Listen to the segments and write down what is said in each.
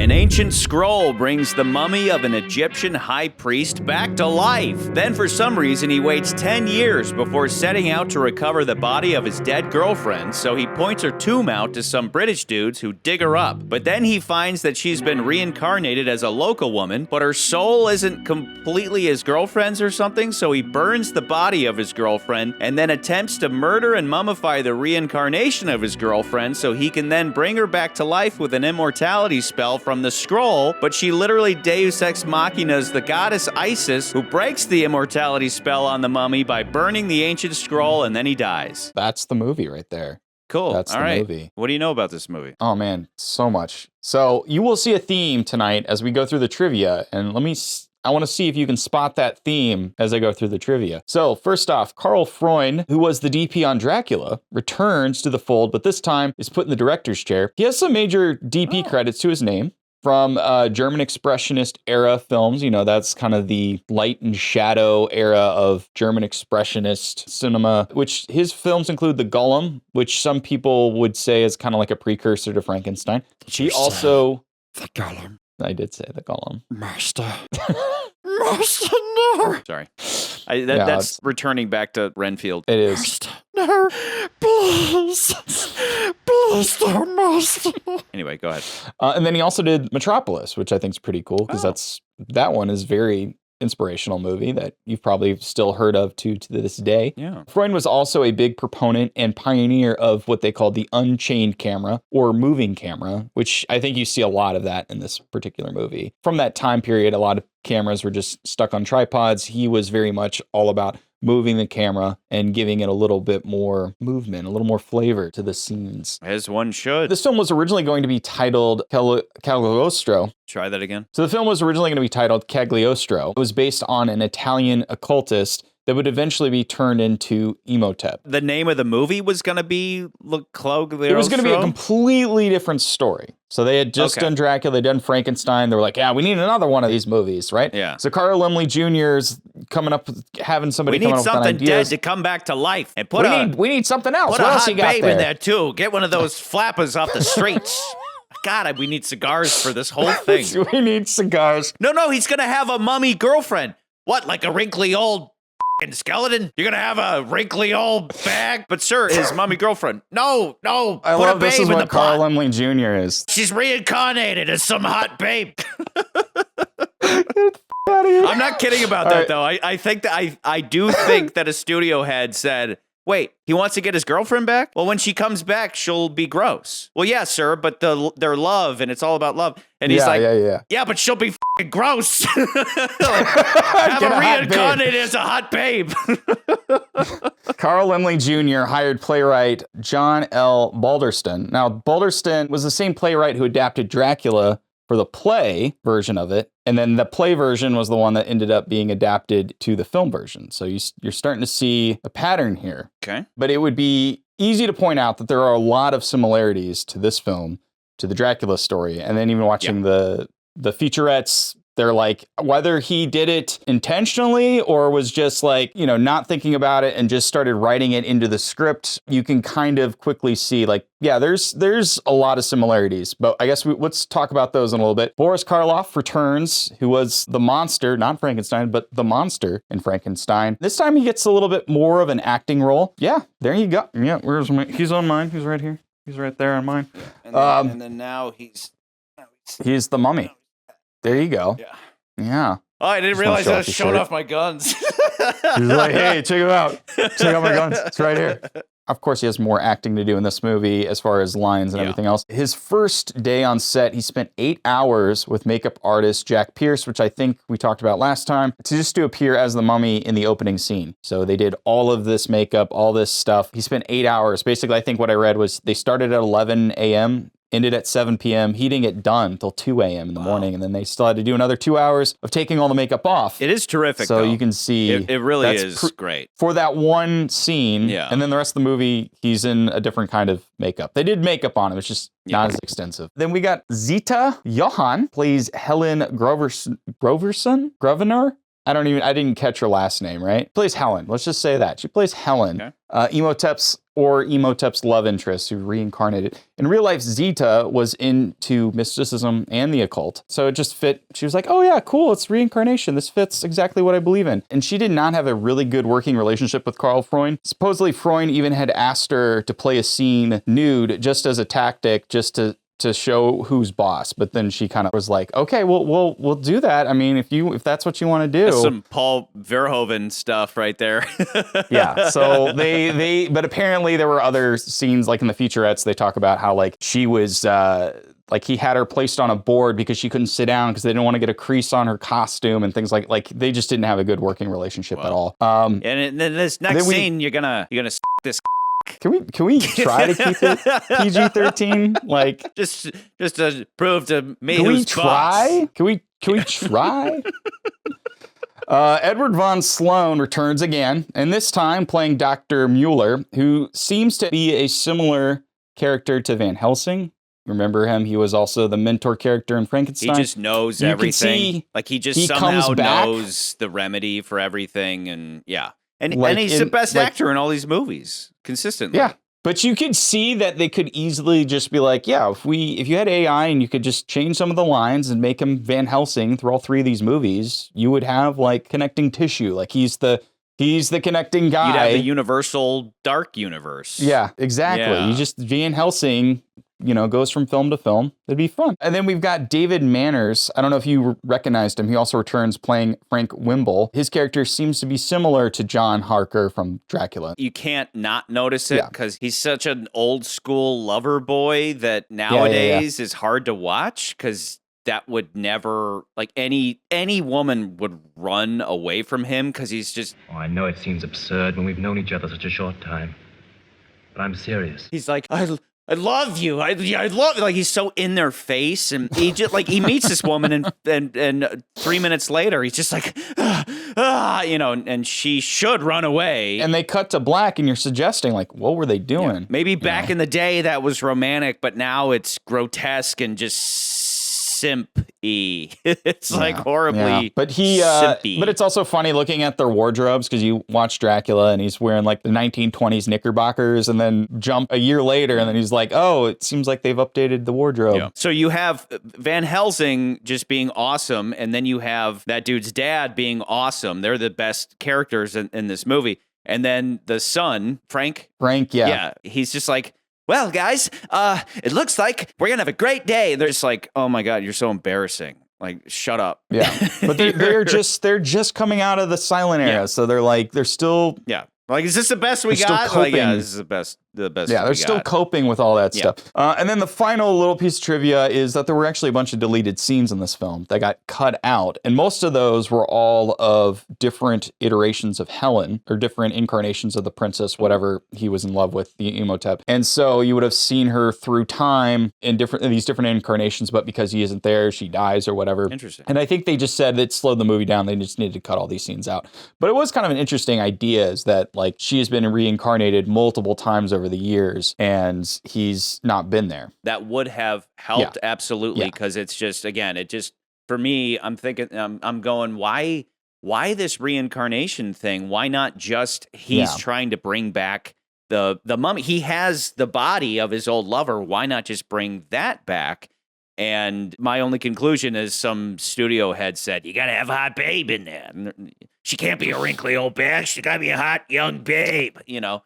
An ancient scroll brings the mummy of an Egyptian high priest back to life. Then for some reason he waits 10 years before setting out to recover the body of his dead girlfriend, so he points her tomb out to some British dudes who dig her up. But then he finds that she's been reincarnated as a local woman, but her soul isn't completely his girlfriend's or something, so he burns the body of his girlfriend and then attempts to murder and mummify the reincarnation of his girlfriend so he can then bring her back to life with an immortality spell from the scroll, but she literally deus ex machinas the goddess Isis, who breaks the immortality spell on the mummy by burning the ancient scroll, and then he dies. That's the movie right there. Cool. That's All the right. movie. What do you know about this movie? Oh man, so much. So you will see a theme tonight as we go through the trivia, and I want to see if you can spot that theme as I go through the trivia. So first off, Karl Freund, who was the DP on Dracula, returns to the fold, but this time is put in the director's chair. He has some major DP credits to his name from German Expressionist era films. You know, that's kind of the light and shadow era of German Expressionist cinema, which his films include The Golem, which some people would say is kind of like a precursor to Frankenstein. He also... The Golem. I did say The Golem. Master. Master, no. Sorry. That's returning back to Renfield. It is. Master, no. Please. Please, no, Master. Anyway, go ahead. And then he also did Metropolis, which I think is pretty cool because that one is very inspirational movie that you've probably still heard of to this day. Yeah. Freund was also a big proponent and pioneer of what they called the unchained camera or moving camera, which I think you see a lot of that in this particular movie. From that time period, a lot of cameras were just stuck on tripods. He was very much all about moving the camera and giving it a little bit more movement, a little more flavor to the scenes. As one should. This film was originally going to be titled Cagliostro. Try that again. So the film was originally going to be titled Cagliostro. It was based on an Italian occultist that would eventually be turned into Imhotep. The name of the movie was going to be Cagliostro? It was going to be a completely different story. So they had just done Dracula, they'd done Frankenstein. They were like, yeah, we need another one of these movies, right? Yeah. So Carl Laemmle Jr. is coming up, having somebody come up with something dead ideas. to come back to life. And we need something else. Put what a else hot you got babe there? in there, too. Get one of those flappers off the streets. God, we need cigars for this whole thing. We need cigars. No, he's going to have a mummy girlfriend. What, like a wrinkly old skeleton? You're going to have a wrinkly old bag? But sir, his mummy girlfriend. No. I put love a this babe is in what the Carl pot. Laemmle Jr. is. She's reincarnated as some hot babe. Out of here. I'm not kidding about that, though. I think that I do think that a studio head said, wait, he wants to get his girlfriend back? Well, when she comes back, she'll be gross. Well, yeah, sir, but their love, and it's all about love. And he's yeah, but she'll be f***ing gross. Have her reincarnated as a hot babe. Carl Laemmle Jr. hired playwright John L. Balderston. Now, Balderston was the same playwright who adapted Dracula for the play version of it, and then the play version was the one that ended up being adapted to the film version. So you're starting to see a pattern here. Okay. But it would be easy to point out that there are a lot of similarities to this film, to the Dracula story, and then even watching the featurettes. They're like, whether he did it intentionally or was just like, not thinking about it and just started writing it into the script, you can kind of quickly see like, yeah, there's a lot of similarities. But I guess let's talk about those in a little bit. Boris Karloff returns, who was the monster, not Frankenstein, but the monster in Frankenstein. This time he gets a little bit more of an acting role. Yeah, there you go. Yeah, he's on mine. He's right here. He's right there on mine. And then now he's the mummy. There you go. Yeah. Oh, I didn't realize I was showing off my guns. He's like, hey, check him out. Check out my guns. It's right here. Of course, he has more acting to do in this movie as far as lines and everything else. His first day on set, he spent 8 hours with makeup artist Jack Pierce, which I think we talked about last time, to appear as the mummy in the opening scene. So they did all of this makeup, all this stuff. He spent 8 hours. Basically, I think what I read was they started at 11 a.m., ended at 7 p.m. He didn't get done until 2 a.m. in the morning, and then they still had to do another 2 hours of taking all the makeup off. It is terrific, so though. you can see it really is great. For that one scene, and then the rest of the movie, he's in a different kind of makeup. They did makeup on him, it's just not as extensive. Then we got Zita Johann, plays Helen Groverson? I didn't catch her last name, right? Plays Helen. Let's just say that. She plays Helen, Imhotep's love interest who reincarnated. In real life, Zita was into mysticism and the occult. So it just fit. She was like, oh yeah, cool, it's reincarnation. This fits exactly what I believe in. And she did not have a really good working relationship with Karl Freund. Supposedly, Freund even had asked her to play a scene nude just as a tactic, just to show who's boss, but then she kind of was like, okay, we'll do that. I mean, if that's what you want to do. That's some Paul Verhoeven stuff right there. Yeah. So but apparently there were other scenes, like in the featurettes, they talk about how like she was like he had her placed on a board because she couldn't sit down because they didn't want to get a crease on her costume and things like they just didn't have a good working relaip at all. And in this next scene, you're gonna this. Can we try to keep it PG-13? Like just to prove to me can who's we try? boss. Can we try? Edward von Sloan returns again, and this time playing Dr. Mueller, who seems to be a similar character to Van Helsing. Remember him? He was also the mentor character in Frankenstein. He just knows everything. Like he somehow knows the remedy for everything, and yeah. And he's the best actor in all these movies, consistently. Yeah. But you could see that they could easily just be like, yeah, if you had AI and you could just change some of the lines and make him Van Helsing through all three of these movies, you would have like connecting tissue. Like he's the connecting guy. You'd have the universal dark universe. Yeah, exactly. Yeah. You just Van Helsing, goes from film to film. It'd be fun. And then we've got David Manners. I don't know if you recognized him. He also returns playing Frank Wimble. His character seems to be similar to John Harker from Dracula. You can't not notice it because he's such an old school lover boy that nowadays is hard to watch because that would never, like any woman would run away from him because he's just... Oh, I know it seems absurd when we've known each other such a short time, but I'm serious. He's like, I love you. I love, like he's so in their face, and he just like he meets this woman, and 3 minutes later he's just like, and she should run away. And they cut to black, and you're suggesting like, what were they doing? Yeah. Maybe back in the day that was romantic, but now it's grotesque and just simp-y. It's like horribly but simpy. But it's also funny looking at their wardrobes because you watch Dracula and he's wearing like the 1920s knickerbockers, and then jump a year later and then he's like, oh, it seems like they've updated the wardrobe. Yeah. So you have Van Helsing just being awesome, and then you have that dude's dad being awesome. They're the best characters in this movie. And then the son, Frank, he's just like, well, guys, it looks like we're going to have a great day. They're just like, oh, my God, you're so embarrassing. Like, shut up. Yeah. But they're just coming out of the silent era. Yeah. So they're still. Yeah. Like, is this the best we got? Like, yeah, this is the best. Yeah, they're still coping with all that stuff. And then the final little piece of trivia is that there were actually a bunch of deleted scenes in this film that got cut out. And most of those were all of different iterations of Helen, or different incarnations of the princess, whatever he was in love with, the Imhotep. And so you would have seen her through time in these different incarnations, but because he isn't there, she dies or whatever. Interesting. And I think they just said it slowed the movie down. They just needed to cut all these scenes out. But it was kind of an interesting idea, is that like she has been reincarnated multiple times over the years and he's not been there. That would have helped absolutely, because it's just, again, for me, I'm thinking, I'm going, why this reincarnation thing? Why not just he's trying to bring back the mummy? He has the body of his old lover. Why not just bring that back? And my only conclusion is some studio head said, you got to have a hot babe in there. She can't be a wrinkly old bag. She got to be a hot young babe,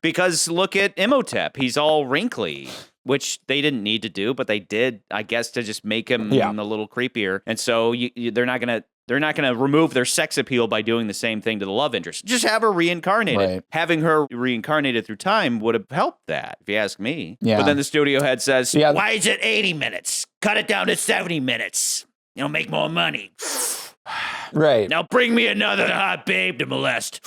because look at Imhotep. He's all wrinkly, which they didn't need to do, but they did, I guess, to just make him a little creepier. And so they're not going to remove their sex appeal by doing the same thing to the love interest. Just have her reincarnated. Right. Having her reincarnated through time would have helped that, if you ask me. Yeah. But then the studio head says, why is it 80 minutes? Cut it down to 70 minutes. Make more money. Right. Now bring me another hot babe to molest.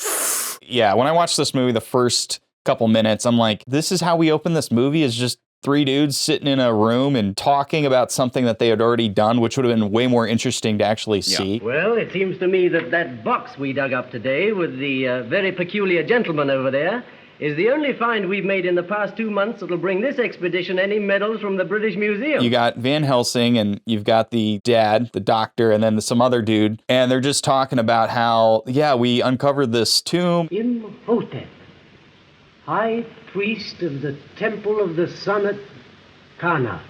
Yeah, when I watched this movie the first couple minutes, I'm like, this is how we open this movie, is just three dudes sitting in a room and talking about something that they had already done, which would have been way more interesting to actually see. Well, it seems to me that box we dug up today with the very peculiar gentleman over there is the only find we've made in the past 2 months that'll bring this expedition any medals from the British Museum. You got Van Helsing and you've got the dad, the doctor, and then some other dude. And they're just talking about how, yeah, we uncovered this tomb. Imhotep, high priest of the Temple of the Sun at Karnak.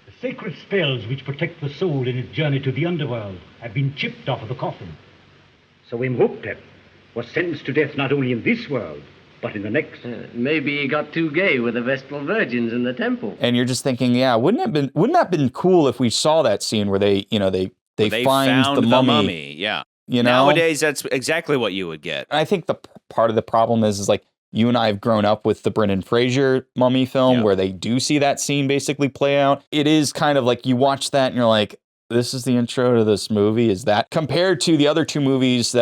The sacred spells which protect the soul in its journey to the underworld have been chipped off of the coffin. So Imhotep was sentenced to death not only in this world, but in the next. Maybe he got too gay with the Vestal Virgins in the temple. And you're just thinking, yeah, wouldn't that have been cool if we saw that scene where they find found the mummy. Yeah. You know? Nowadays, that's exactly what you would get. I think the part of the problem is like you and I have grown up with the Brendan Fraser mummy film where they do see that scene basically play out. It is kind of like you watch that and you're like, this is the intro to this movie. Is that compared to the other two movies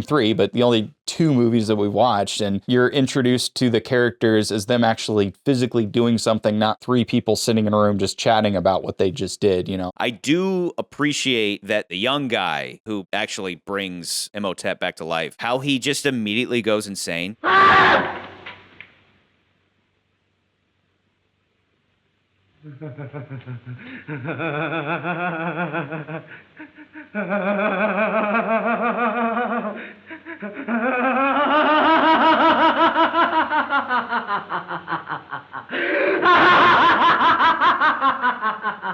three, but the only two movies that we watched, and you're introduced to the characters as them actually physically doing something, not three people sitting in a room just chatting about what they just did, you know? I do appreciate that the young guy who actually brings Imhotep back to life, how he just immediately goes insane.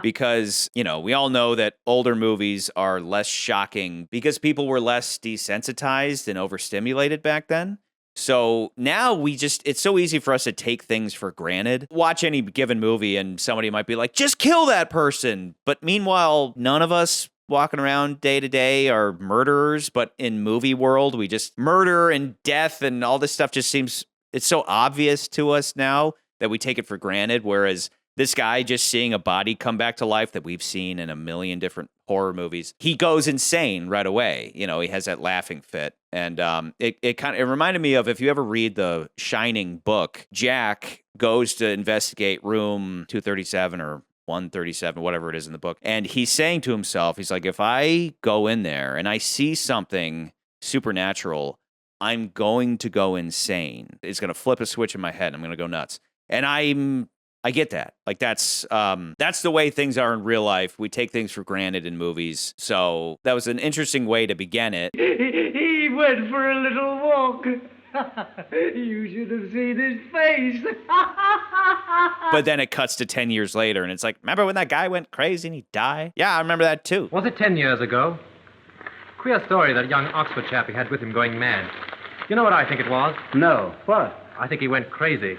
Because, we all know that older movies are less shocking because people were less desensitized and overstimulated back then. So now it's so easy for us to take things for granted. Watch any given movie and somebody might be like, just kill that person. But meanwhile, none of us walking around day to day are murderers. But in movie world, we just murder and death and all this stuff it's so obvious to us now that we take it for granted. Whereas this guy just seeing a body come back to life that we've seen in a million different horror movies, he goes insane right away. He has that laughing fit. And it reminded me of, if you ever read the Shining book, Jack goes to investigate room 237 or 137, whatever it is in the book. And he's saying to himself, he's like, if I go in there and I see something supernatural, I'm going to go insane. It's going to flip a switch in my head. I'm going to go nuts. And I get that. Like that's the way things are in real life. We take things for granted in movies. So that was an interesting way to begin it. He went for a little walk. You should have seen his face. But then it cuts to 10 years later, and it's like, remember when that guy went crazy and he died? Yeah, I remember that too. Was it 10 years ago? Queer story, that young Oxford chap he had with him going mad. You know what I think it was? No. What? I think he went crazy.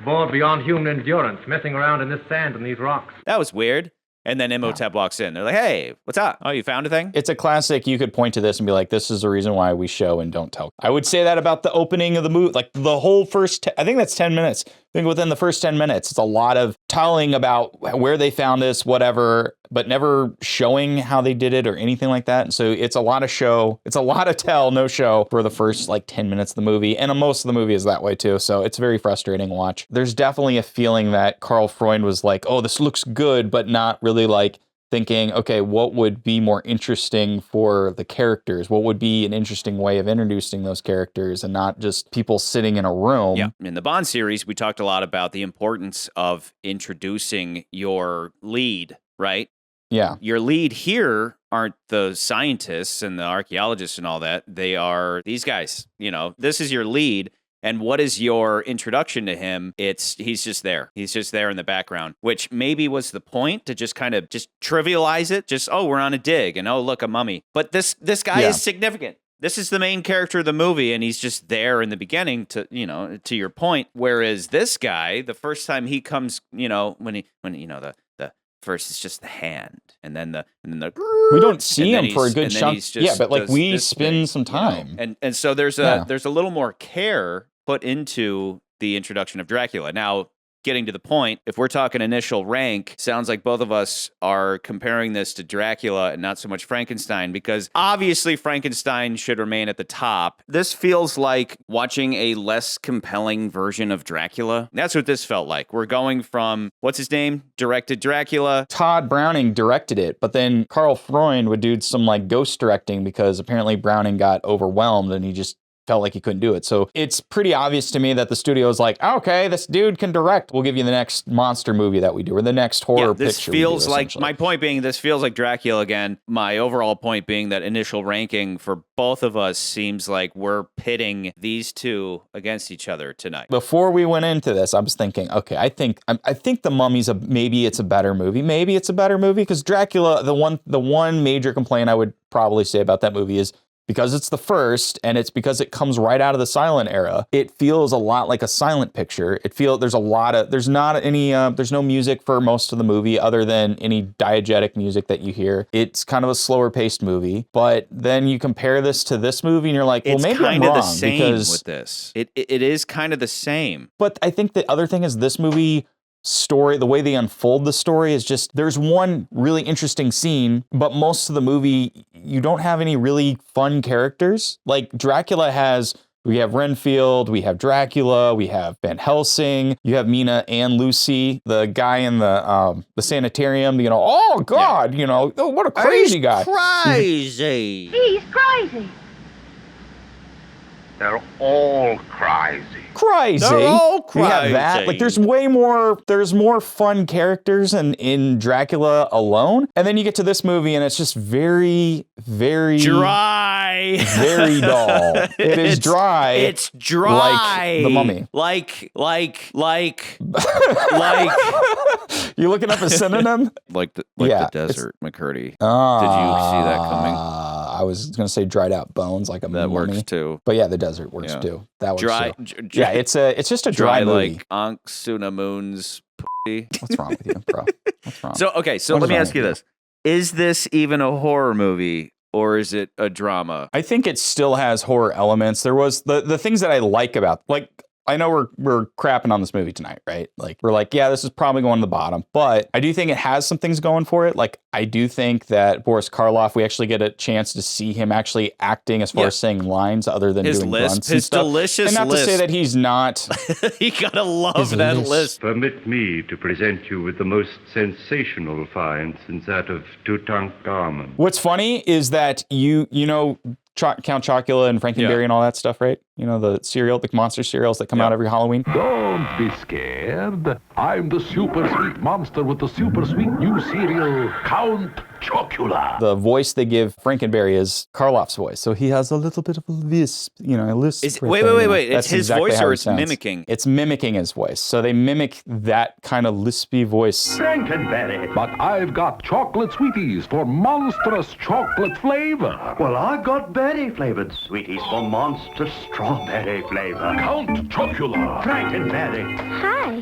Bored beyond human endurance, messing around in this sand and these rocks. That was weird. And then Imhotep walks in. They're like, hey, what's up? Oh, you found a thing? It's a classic. You could point to this and be like, this is the reason why we show and don't tell. I would say that about the opening of the movie, like the whole first, I think that's 10 minutes. I think within the first 10 minutes, it's a lot of telling about where they found this, whatever, but never showing how they did it or anything like that. And so it's a lot of show. It's a lot of tell, no show for the first 10 minutes of the movie. And most of the movie is that way too. So it's very frustrating to watch. There's definitely a feeling that Karl Freund was like, oh, this looks good, but not really thinking, okay, what would be more interesting for the characters? What would be an interesting way of introducing those characters and not just people sitting in a room? Yeah. In the Bond series, we talked a lot about the importance of introducing your lead, right? Yeah. Your lead here aren't the scientists and the archaeologists and all that. They are these guys. This is your lead. And what is your introduction to him? He's just there. He's just there in the background, which maybe was the point, to just kind of just trivialize it. Just, oh, we're on a dig, and oh, look, a mummy. But this guy is significant. This is the main character of the movie, and he's just there in the beginning to your point. Whereas this guy, the first time he comes, when the first it's just the hand, and then the we don't see him for a good chunk. Yeah, but we spend thing, some time, and so there's a little more care put into the introduction of Dracula. Now, getting to the point, if we're talking initial rank, sounds like both of us are comparing this to Dracula and not so much Frankenstein, because obviously Frankenstein should remain at the top. This feels like watching a less compelling version of Dracula. That's what this felt like. We're going from, what's his name? Directed Dracula. Todd Browning directed it, but then Karl Freund would do some ghost directing because apparently Browning got overwhelmed and he just felt like he couldn't do it. So it's pretty obvious to me that the studio is like, okay, this dude can direct. We'll give you the next monster movie that we do or the next horror picture. This feels like, my point being, this feels like Dracula again. My overall point being that initial ranking for both of us seems like we're pitting these two against each other tonight. Before we went into this, I was thinking, okay, I think The Mummy's maybe it's a better movie. Maybe it's a better movie because Dracula, the one major complaint I would probably say about that movie is because it's the first and it's because it comes right out of the silent era. It feels a lot like a silent picture. There's no music for most of the movie other than any diegetic music that you hear. It's kind of a slower paced movie, but then you compare this to this movie and you're like, well, it's maybe kind I'm of wrong the same because with this. It is kind of the same. But I think the other thing is this movie story, the way they unfold the story is just, there's one really interesting scene, but most of the movie, you don't have any really fun characters. Like we have Renfield, we have Dracula, we have Van Helsing, you have Mina and Lucy, the guy in the sanitarium, oh God, what a crazy guy. Crazy. He's crazy. They're all crazy. They're all crazy. We have that. Like, there's more fun characters in Dracula alone. And then you get to this movie and it's just very, very dry. Very dull. It is dry. It's dry. Like The Mummy. Like. You looking up a synonym? The desert, McCurdy. Did you see that coming? I was going to say dried out bones, like a mummy. That works too. But yeah, the desert works too. That works dry, too. Yeah, it's just a dry movie. Like Ankh Sunamun's p***y. What's wrong with you, bro? What's wrong? So let me ask you this. Is this even a horror movie or is it a drama? I think it still has horror elements. There was the things that I like about, like, I know we're crapping on this movie tonight, right? Like, we're like, yeah, this is probably going to the bottom, but I do think it has some things going for it. Like, I do think that Boris Karloff, we actually get a chance to see him actually acting as far as saying lines other than his doing lisp, grunts his and stuff. delicious and not lisp. to say that he's not. You gotta love that lisp. Permit me to present you with the most sensational find since that of Tutankhamun. What's funny is that you know Count Chocula and Frankenberry and all that stuff, right? The monster cereals that come out every Halloween. Don't be scared. I'm the super sweet monster with the super sweet new cereal, Count Chocula. The voice they give Frankenberry is Karloff's voice, so he has a little bit of a lisp, a lisp. Wait. It's his exactly voice how or it it's sounds. mimicking? It's mimicking his voice. So they mimic that kind of lispy voice. Frankenberry. But I've got chocolate sweeties for monstrous chocolate flavor. Well, I've got berry-flavored sweeties for monster strawberry flavor. Count Chocula. Frankenberry. Hi.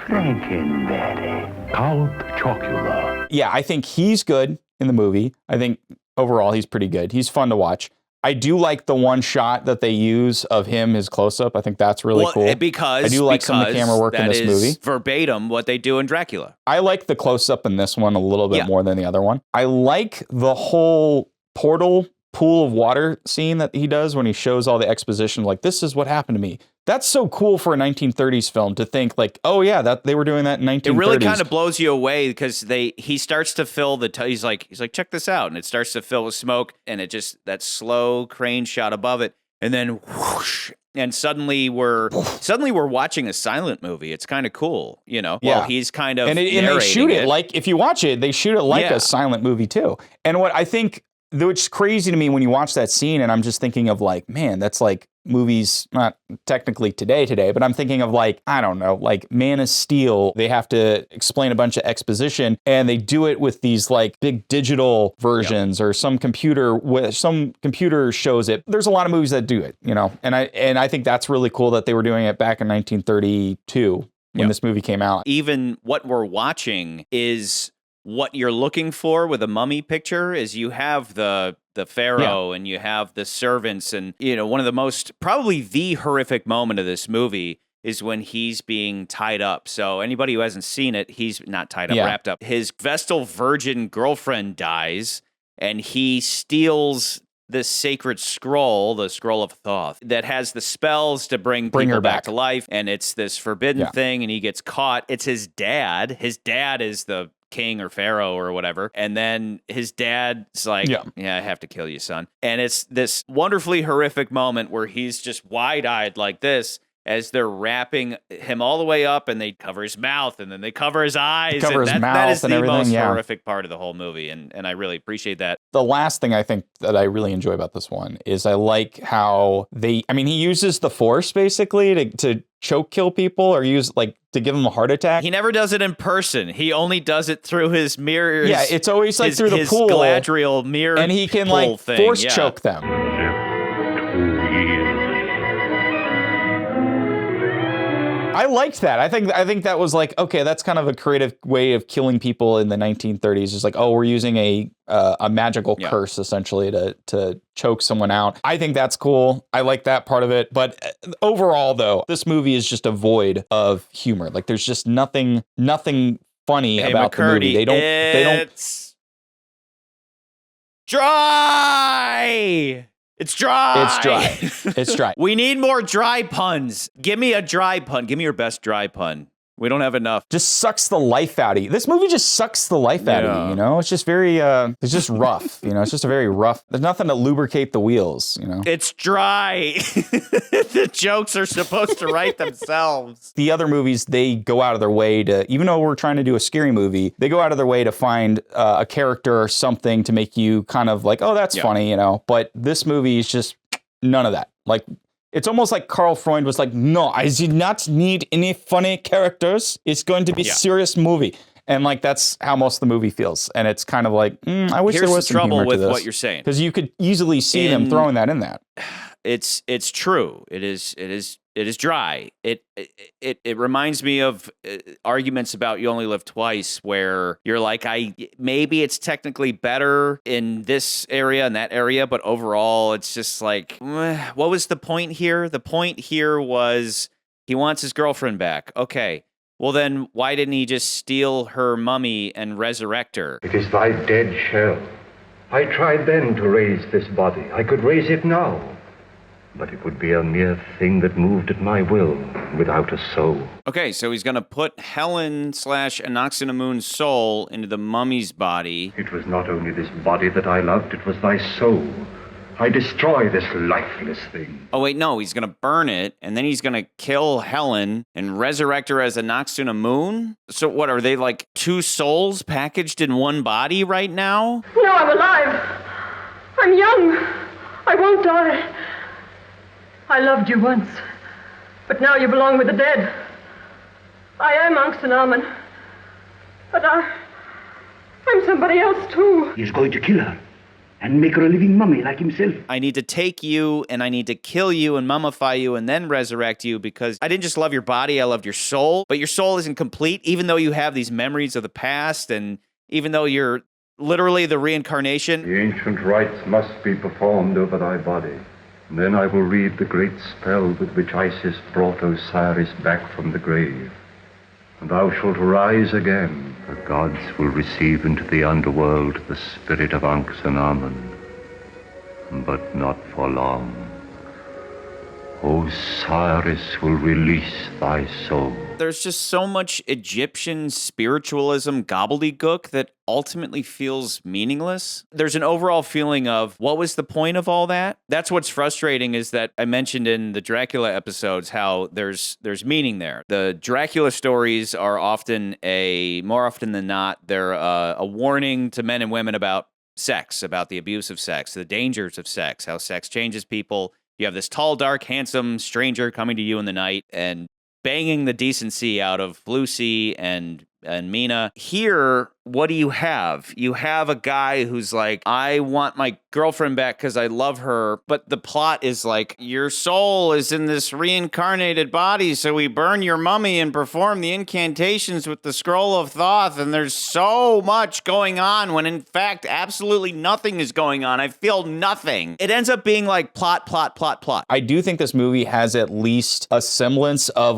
Frankenberry. Count Chocula. Yeah, I think he's good in the movie. I think overall he's pretty good. He's fun to watch. I do like the one shot that they use of him, his close-up. I think that's really cool. Because I do like some of the camera work in this movie. Verbatim what they do in Dracula. I like the close-up in this one a little bit more than the other one. I like the whole portal pool of water scene that he does when he shows all the exposition, like, this is what happened to me. That's so cool for a 1930s film to think like, oh yeah, that they were doing that in 1930s. It really kind of blows you away because he starts to fill he's like, check this out. And it starts to fill with smoke and it just, that slow crane shot above it. And then whoosh, and suddenly we're watching a silent movie. It's kind of cool, Well, he's kind of and they shoot it like, if you watch it, they shoot it like a silent movie too. And what I think, which is crazy to me when you watch that scene, and I'm just thinking of like, man, that's like movies, not technically today, but I'm thinking of like, I don't know, like Man of Steel. They have to explain a bunch of exposition and they do it with these like big digital versions or some computer shows it. There's a lot of movies that do it, and I think that's really cool that they were doing it back in 1932 when this movie came out. Even what we're watching is what you're looking for with a mummy picture is you have the pharaoh and you have the servants and one of the most, probably the horrific moment of this movie is when he's being tied up. So anybody who hasn't seen it, he's not tied up, wrapped up. His Vestal virgin girlfriend dies and he steals this sacred scroll, the scroll of Thoth, that has the spells to bring people her back to life. And it's this forbidden thing and he gets caught. It's his dad. His dad is the king or pharaoh or whatever. And then his dad's like, yeah, I have to kill you, son. And it's this wonderfully horrific moment where he's just wide-eyed like this as they're wrapping him all the way up, and they cover his mouth, and then they cover his eyes. That is the most horrific part of the whole movie, and I really appreciate that. The last thing I think that I really enjoy about this one is I like how he uses the Force basically to choke kill people or to give them a heart attack. He never does it in person. He only does it through his mirrors. Yeah, it's always through the pool. Galadriel mirror, and he can force choke them. I liked that. I think that was okay, that's kind of a creative way of killing people in the 1930s. It's we're using a magical curse essentially to choke someone out. I think that's cool. I like that part of it. But overall, though, this movie is just a void of humor. There's just nothing funny about McCurdy, the movie. They don't. It's dry. It's dry. It's dry. It's dry. We need more dry puns. Give me a dry pun. Give me your best dry pun. We don't have enough. Just sucks the life out of you. This movie just sucks the life out of you, It's just very, it's just rough, It's just a very rough, there's nothing to lubricate the wheels, It's dry. The jokes are supposed to write themselves. The other movies, they go out of their way to, even though we're trying to do a scary movie, they go out of their way to find a character or something to make you kind of oh, that's funny, But this movie is just none of that. It's almost like Carl Freund was no, I do not need any funny characters. It's going to be a serious movie. And that's how most of the movie feels. And it's kind of I wish there was some humor to this. Here's the trouble with what you're saying. Because you could easily see them throwing that in that. It's true. It is dry. It reminds me of arguments about You Only Live Twice, where you're maybe it's technically better in this area and that area, but overall it's just what was the point here? The point here was he wants his girlfriend back. Okay. Well, then why didn't he just steal her mummy and resurrect her? It is thy dead shell. I tried then to raise this body. I could raise it now. But it would be a mere thing that moved at my will, without a soul. Okay, so he's going to put Helen/Anaxinamun's soul into the mummy's body. It was not only this body that I loved, it was thy soul. I destroy this lifeless thing. Oh, wait, no, he's going to burn it, and then he's going to kill Helen and resurrect her as Anaxinamun? So what, are they two souls packaged in one body right now? No, I'm alive. I'm young. I won't die. I loved you once, but now you belong with the dead. I am Anaxinamun, but I'm somebody else too. He's going to kill her and make her a living mummy like himself. I need to take you, and I need to kill you and mummify you and then resurrect you, because I didn't just love your body, I loved your soul. But your soul isn't complete, even though you have these memories of the past, and even though you're literally the reincarnation. The ancient rites must be performed over thy body. Then I will read the great spell with which Isis brought Osiris back from the grave. And thou shalt rise again. The gods will receive into the underworld the spirit of Anaxinamun, but not for long. Osiris will release thy soul. There's just so much Egyptian spiritualism gobbledygook that ultimately feels meaningless. There's an overall feeling of, what was the point of all that? That's what's frustrating, is that I mentioned in the Dracula episodes how there's meaning there. The Dracula stories are more often than not, they're a warning to men and women about sex, about the abuse of sex, the dangers of sex, how sex changes people. You have this tall, dark, handsome stranger coming to you in the night and banging the decency out of Lucy and Mina. Here, what do you have? You have a guy who's I want my girlfriend back because I love her, but the plot is your soul is in this reincarnated body, so we burn your mummy and perform the incantations with the scroll of Thoth, and there's so much going on when in fact absolutely nothing is going on. I feel nothing. It ends up being plot. I do think this movie has at least a semblance of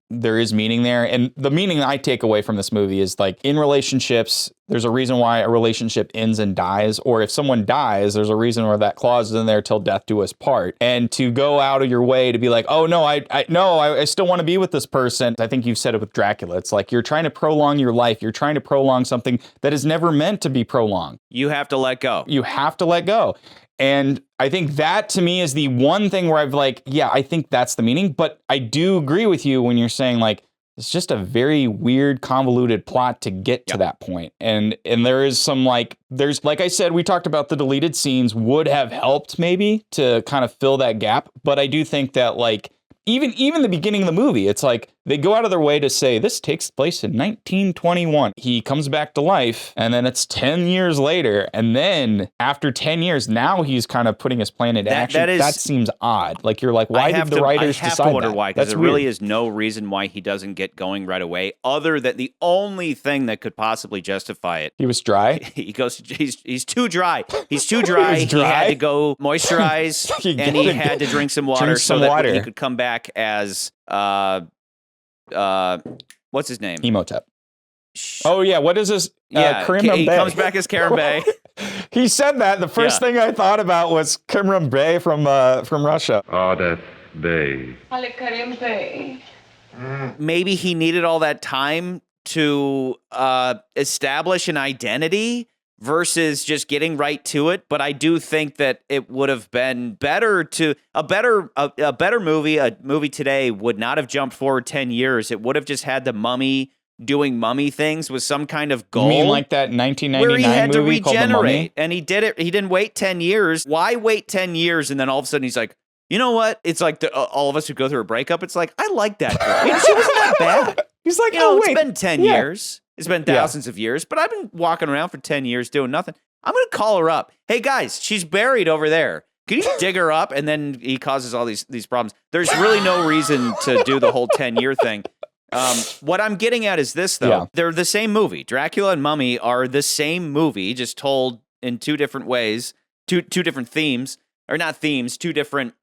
there is meaning there. And the meaning I take away from this movie is like in relationships, there's a reason why a relationship ends and dies. Or if someone dies, there's a reason where that clause is in there till death do us part. And to go out of your way to be like, oh no, I still want to be with this person. I think you've said it with Dracula. It's like you're trying to prolong your life. You're trying to prolong something that is never meant to be prolonged. You have to let go. You have to let go. And I think that to me is the one thing where I've like, yeah, I think that's the meaning. But I do agree with you when you're saying like, it's just a very weird, convoluted plot to get to that point. And there is some like I said, we talked about the deleted scenes would have helped maybe to kind of fill that gap. But I do think that like, even the beginning of the movie, it's like they go out of their way to say this takes place in 1921. He comes back to life, and then it's 10 years later. And then after 10 years, now he's kind of putting his plan into action. That seems odd. Like you're like, why did the writers decide that? I have to wonder why, because there really is no reason why he doesn't get going right away, other than the only thing that could possibly justify it. He was dry? He's too dry. He's too dry. He had to go moisturize, and he had to drink some water so that he could come back as what's his name? Emotep. Oh yeah, what is this? He comes back as Karim. He said that. The first thing I thought about was Karim Bey from Russia. Ardeth Bey. Maybe he needed all that time to establish an identity versus just getting right to it. But I do think that it would have been better to a better movie. A movie today would not have jumped forward 10 years. It would have just had the mummy doing mummy things with some kind of goal. You mean like that 1999 where he had to movie called The Mummy? regenerate, and he did it. He didn't wait 10 years. Why wait 10 years and then all of a sudden he's like, you know what? It's like all of us who go through a breakup. It's like, I like that girl. You know, she wasn't that bad. He's like, it's been 10 years. It's been thousands of years, but I've been walking around for 10 years doing nothing. I'm going to call her up. Hey, guys, she's buried over there. Can you dig her up? And then he causes all these problems. There's really no reason to do the whole 10-year thing. What I'm getting at is this, though. Yeah. They're the same movie. Dracula and Mummy are the same movie, just told in two different ways, two different themes. Or not themes, two different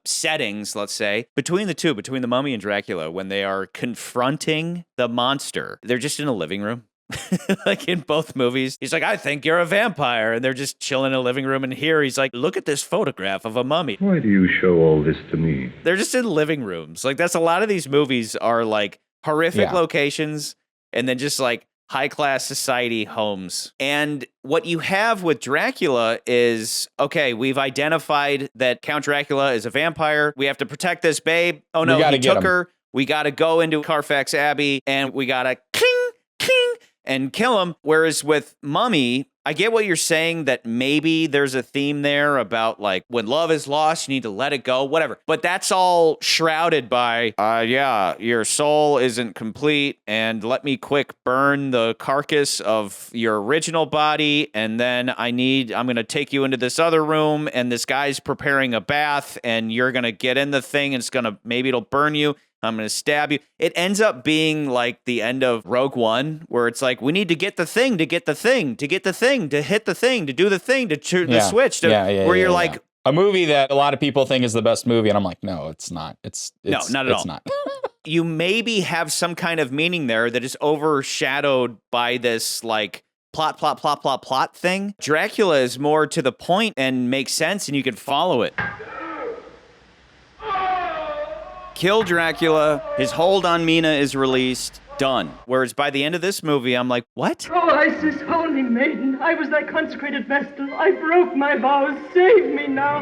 settings, let's say. Between the Mummy and Dracula, when they are confronting the monster, they're just in a living room. Like in both movies. He's like, I think you're a vampire. And they're just chilling in a living room. And here he's like, look at this photograph of a mummy. Why do you show all this to me? They're just in living rooms. Like that's a lot of these movies are like horrific locations and then just like high-class society homes. And what you have with Dracula is, okay, we've identified that Count Dracula is a vampire. We have to protect this babe. Oh no, he took her. We got to go into Carfax Abbey and we got to king, and kill him. Whereas with Mummy, I get what you're saying that maybe there's a theme there about like when love is lost, you need to let it go, whatever. But that's all shrouded by, your soul isn't complete and let me quick burn the carcass of your original body. And then I'm going to take you into this other room and this guy's preparing a bath and you're going to get in the thing and maybe it'll burn you. I'm going to stab you. It ends up being like the end of Rogue One, where it's like, we need to get the thing, to get the thing, to get the thing, to hit the thing, to do the thing, to the switch. Where you're like... A movie that a lot of people think is the best movie, and I'm like, no, it's not. No, not at all. It's not. You maybe have some kind of meaning there that is overshadowed by this, like, plot thing. Dracula is more to the point and makes sense, and you can follow it. Kill Dracula, his hold on Mina is released, done. Whereas by the end of this movie, I'm like, what? Oh, Isis, holy maiden, I was thy consecrated vestal. I broke my vows. Save me now.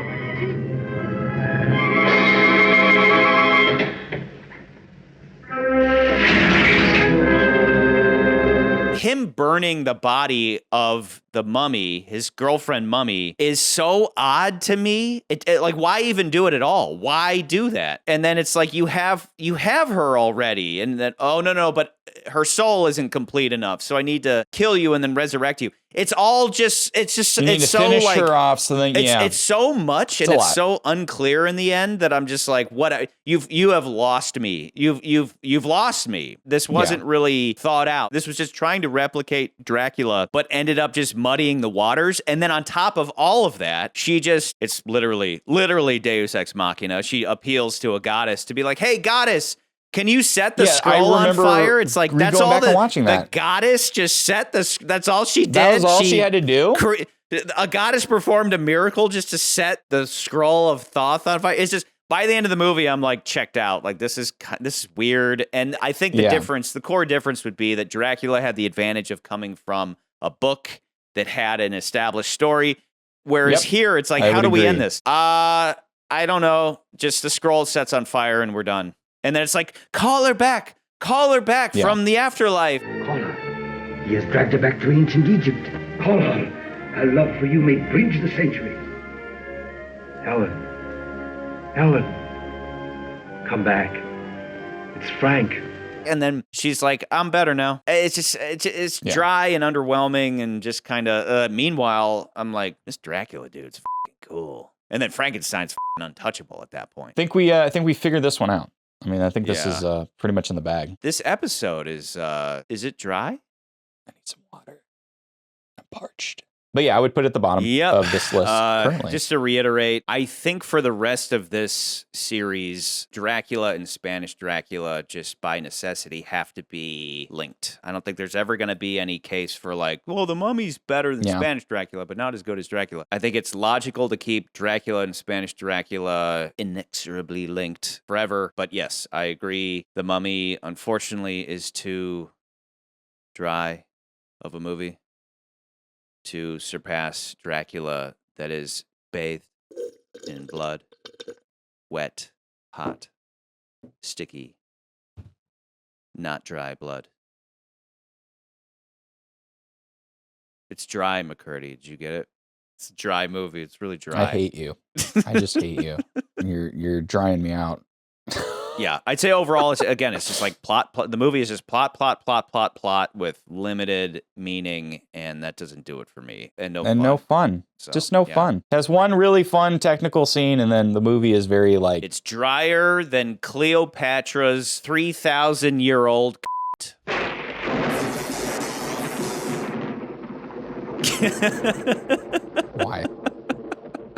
Him burning the body of the mummy, his girlfriend Mummy, is so odd to me. It like, why even do it at all? Why do that? And then it's like you have her already, and then no, but her soul isn't complete enough, so I need to kill you and then resurrect you. It's all just it's so finish like her off, so then it's so much and it's so unclear in the end that I'm just like, what? You have lost me. You've lost me. This wasn't really thought out. This was just trying to replicate Dracula, but ended up just muddying the waters. And then on top of all of that, it's literally Deus Ex Machina. She appeals to a goddess to be like, hey, goddess, Can you set the Yeah, scroll on fire? It's like that's going all back and watching the that. goddess just set the. That's all she did. That was all she had to do? A goddess performed a miracle just to set the scroll of Thoth on fire. It's just by the end of the movie, I'm like checked out. Like this is weird. And I think the core difference would be that Dracula had the advantage of coming from a book that had an established story. Whereas here, it's like, how do we end this? I don't know. Just the scroll sets on fire and we're done. And then it's like, call her back from the afterlife. Call her. He has dragged her back to ancient Egypt. Call her. Her love for you may bridge the centuries. Helen, come back. It's Frank. And then she's like, I'm better now. It's dry and underwhelming and just kind of, meanwhile, I'm like, this Dracula dude's fucking cool. And then Frankenstein's fucking untouchable at that point. I think we figured this one out. I mean, I think this is pretty much in the bag. This episode is it dry? I need some water. I'm parched. But yeah, I would put it at the bottom of this list currently. Just to reiterate, I think for the rest of this series, Dracula and Spanish Dracula, just by necessity, have to be linked. I don't think there's ever going to be any case for like, well, the Mummy's better than Spanish Dracula, but not as good as Dracula. I think it's logical to keep Dracula and Spanish Dracula inexorably linked forever. But yes, I agree. The Mummy, unfortunately, is too dry of a movie to surpass Dracula that is bathed in blood, wet, hot, sticky, not dry blood. It's dry, McCurdy. Did you get it? It's a dry movie. It's really dry. I hate you. I just hate you. You're drying me out. Yeah, I'd say overall, it's just like plot. The movie is just plot with limited meaning, and that doesn't do it for me. And no fun. So, just no fun. It has one really fun technical scene, and then the movie is very like... It's drier than Cleopatra's 3,000-year-old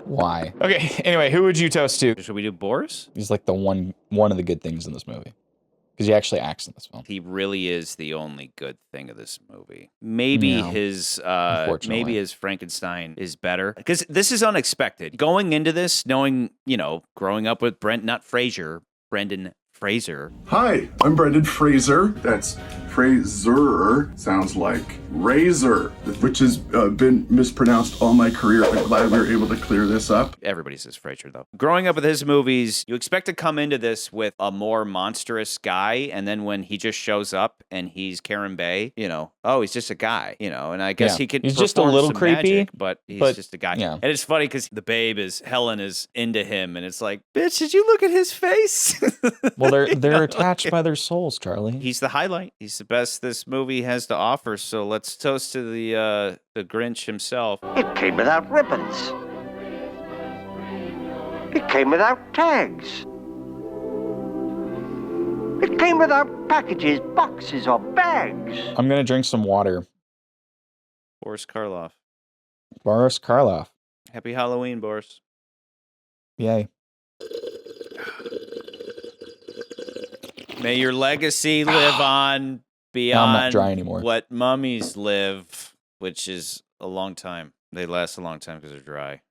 Why? Okay, anyway, who would you toast to? Should we do Boris? He's like the one of the good things in this movie. Because he actually acts in this film. He really is the only good thing of this movie. Maybe his Frankenstein is better. Because this is unexpected. Going into this, knowing, growing up with Brendan Fraser. Hi, I'm Brendan Fraser. That's Fraser. Sounds like razor, which has been mispronounced all my career. I'm glad we were able to clear this up. Everybody says Fraser, though. Growing up with his movies, you expect to come into this with a more monstrous guy, and then when he just shows up and he's Karen Bay, he's just a guy, and I guess he could he's just a little creepy, magic, but he's just a guy. Yeah. And it's funny because Helen is into him, and it's like, bitch, did you look at his face? Well, they're attached by their souls, Charlie. He's the highlight. He's the best this movie has to offer. So let's toast to the Grinch himself. It came without ribbons. It came without tags. It came without packages, boxes, or bags. I'm gonna drink some water. Boris Karloff. Boris Karloff. Happy Halloween, Boris. Yay. May your legacy live on beyond I'm not dry anymore. What mummies live, which is a long time. They last a long time because they're dry.